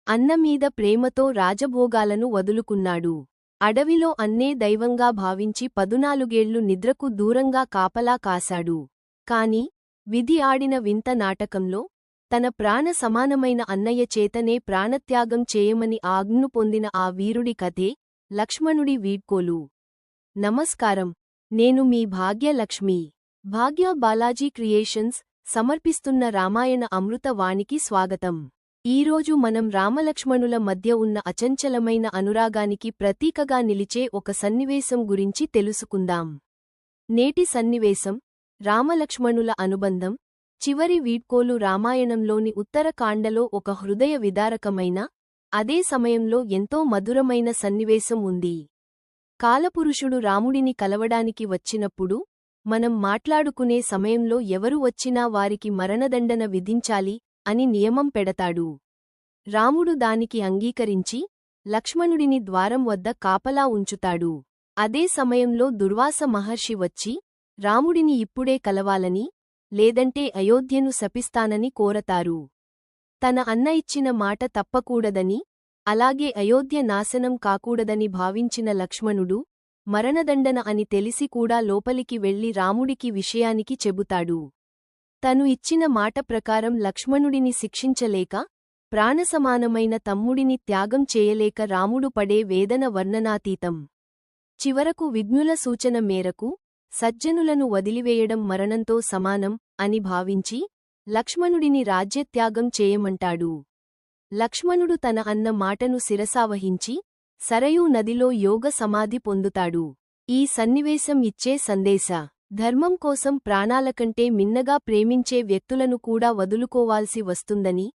అన్నమీద ప్రేమతో రాజభోగాలను వదులుకున్నాడు. అడవిలో అన్నే దైవంగా భావించి 14 నిద్రకు దూరంగా కాపలా కాశాడు. కాని విధి ఆడిన వింత నాటకంలో తన ప్రాణ సమానమైన అన్నయ్య చేతనే ప్రాణత్యాగం చేయమని ఆజ్ఞను పొందిన ఆ వీరుడి కథే లక్ష్మణుడి వీడ్కోలు. నమస్కారం, నేను మీ భాగ్యలక్ష్మి. భాగ్య బాలాజీ క్రియేషన్స్ సమర్పిస్తున్న రామాయణ అమృత వాణికి స్వాగతం. ఈరోజు మనం రామలక్ష్మణుల మధ్య ఉన్న అచంచలమైన అనురాగానికి ప్రతీకగా నిలిచే ఒక సన్నివేశం గురించి తెలుసుకుందాం. నేటి సన్నివేశం రామలక్ష్మణుల అనుబంధం. చివరి వీడ్కోలు రామాయణంలోని ఉత్తరకాండలో ఒక హృదయ విదారకమైన, అదే సమయంలో ఎంతో మధురమైన సన్నివేశం ఉంది. కాలపురుషుడు రాముడిని కలవడానికి వచ్చినప్పుడు మనం మాట్లాడుకునే సమయంలో ఎవరు వచ్చినా వారికి మరణదండన విధించాలి అని నియమం పెడతాడు. రాముడు దానికి అంగీకరించి లక్ష్మణుడిని ద్వారం వద్ద కాపలా ఉంచుతాడు. అదే సమయంలో దుర్వాస మహర్షి వచ్చి రాముడిని ఇప్పుడే కలవాలని, లేదంటే అయోధ్యను శపిస్తానని కోరతారు. తన అన్న ఇచ్చిన మాట తప్పకూడదని, అలాగే అయోధ్య నాశనం కాకూడదని భావించిన లక్ష్మణుడు మరణదండన అని తెలిసి కూడా లోపలికి వెళ్లి రాముడికి విషయానికి చెబుతాడు. తను ఇచ్చిన మాట ప్రకారం లక్ష్మణుడిని శిక్షించలేక, ప్రాణసమానమైన తమ్ముడిని త్యాగం చేయలేక రాముడు పడే వేదన వర్ణనాతీతం. చివరకు విజ్ఞుల సూచన మేరకు సజ్జనులను వదిలివేయడం మరణంతో సమానం అని భావించి లక్ష్మణుడిని రాజ్యత్యాగం చేయమంటాడు. లక్ష్మణుడు తన అన్న మాటను శిరసావహించి సరయూ నదిలో యోగ సమాధి పొందుతాడు. ఈ సన్నివేశం ఇచ్చే సందేశ ధర్మం కోసం ప్రాణాలకంటే మిన్నగా ప్రేమించే వ్యక్తులను కూడా వదులుకోవాల్సి వస్తుందని,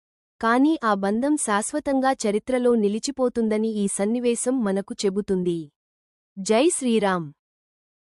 కానీ ఆ బంధం శాశ్వతంగా చరిత్రలో నిలిచిపోతుందని ఈ సన్నివేశం మనకు చెబుతుంది. జై శ్రీరామ్.